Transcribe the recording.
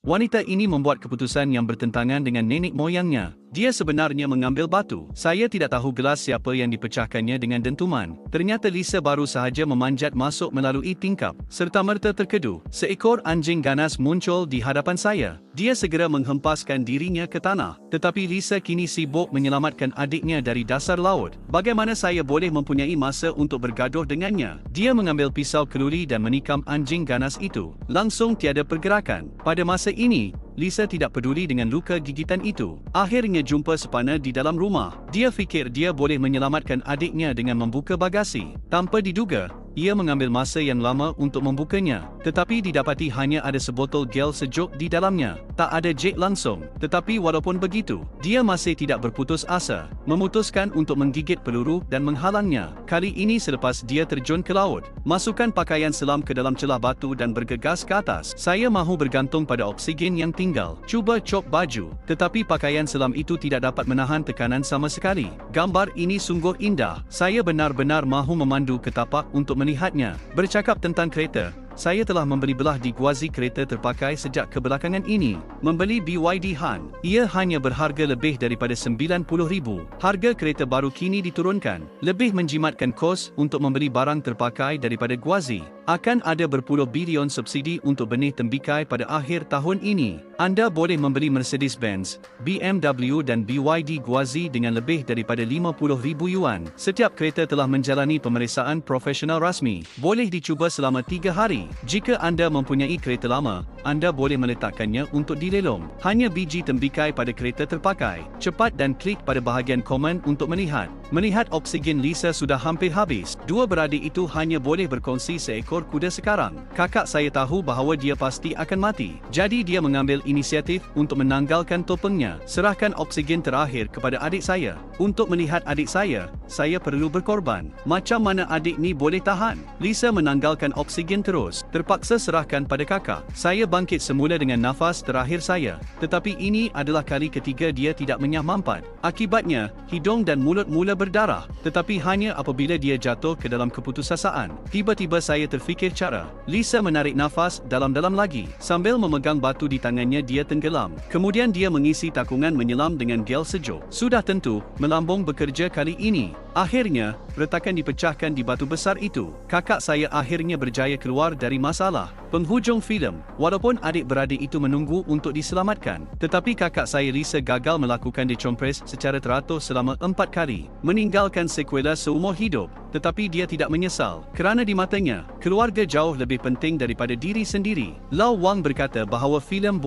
Wanita ini membuat keputusan yang bertentangan dengan nenek moyangnya. Dia sebenarnya mengambil batu. Saya tidak tahu gelas siapa yang dipecahkannya dengan dentuman. Ternyata Lisa baru sahaja memanjat masuk melalui tingkap. Serta-merta terkedu, seekor anjing ganas muncul di hadapan saya. Dia segera menghempaskan dirinya ke tanah. Tetapi Lisa kini sibuk menyelamatkan adiknya dari dasar laut. Bagaimana saya boleh mempunyai masa untuk bergaduh dengannya? Dia mengambil pisau keluri dan menikam anjing ganas itu. Langsung tiada pergerakan. Pada masa ini, Lisa tidak peduli dengan luka gigitan itu. Akhirnya jumpa sepana di dalam rumah. Dia fikir dia boleh menyelamatkan adiknya dengan membuka bagasi. Tanpa diduga, ia mengambil masa yang lama untuk membukanya. Tetapi didapati hanya ada sebotol gel sejuk di dalamnya. Tak ada jet langsung. Tetapi walaupun begitu, dia masih tidak berputus asa. Memutuskan untuk menggigit peluru dan menghalangnya. Kali ini selepas dia terjun ke laut. Masukkan pakaian selam ke dalam celah batu dan bergegas ke atas. Saya mahu bergantung pada oksigen yang tinggal. Cuba cop baju. Tetapi pakaian selam itu tidak dapat menahan tekanan sama sekali. Gambar ini sungguh indah. Saya benar-benar mahu memandu ke tapak untuk melihatnya. Bercakap tentang kereta, saya telah membeli belah di guazi kereta terpakai sejak kebelakangan ini. Membeli BYD Han. Ia hanya berharga lebih daripada RM90,000. Harga kereta baru kini diturunkan. Lebih menjimatkan kos untuk membeli barang terpakai daripada guazi. Akan ada berpuluh bilion subsidi untuk benih tembikai pada akhir tahun ini. Anda boleh membeli Mercedes-Benz, BMW dan BYD guazi dengan lebih daripada RM50,000. Setiap kereta telah menjalani pemeriksaan profesional rasmi. Boleh dicuba selama 3 hari. Jika anda mempunyai kereta lama, anda boleh meletakkannya untuk dilelong. Hanya biji tembikai pada kereta terpakai. Cepat dan klik pada bahagian komen untuk melihat. Melihat oksigen Lisa sudah hampir habis. Dua beradik itu hanya boleh berkongsi seekor kuda sekarang. Kakak saya tahu bahawa dia pasti akan mati. Jadi dia mengambil inisiatif untuk menanggalkan topengnya. Serahkan oksigen terakhir kepada adik saya. Untuk melihat adik saya perlu berkorban. Macam mana adik ni boleh tahan? Lisa menanggalkan oksigen terus. Terpaksa serahkan pada kakak. Saya bangkit semula dengan nafas terakhir saya. Tetapi ini adalah kali ketiga dia tidak menyah mampat. Akibatnya, hidung dan mulut mula berdarah. Tetapi hanya apabila dia jatuh ke dalam keputusasaan. Tiba-tiba saya terfikir cara. Lisa menarik nafas dalam-dalam lagi. Sambil memegang batu di tangannya dia tenggelam. Kemudian dia mengisi takungan menyelam dengan gel sejuk. Sudah tentu, melambung bekerja kali ini. Akhirnya, retakan dipecahkan di batu besar itu. Kakak saya akhirnya berjaya keluar dari masalah. Penghujung filem, walaupun adik-beradik itu menunggu untuk diselamatkan, tetapi kakak saya Lisa gagal melakukan decompres secara teratur selama 4 kali, meninggalkan sekuela seumur hidup. Tetapi dia tidak menyesal, kerana di matanya, keluarga jauh lebih penting daripada diri sendiri. Lau Wang berkata bahawa filem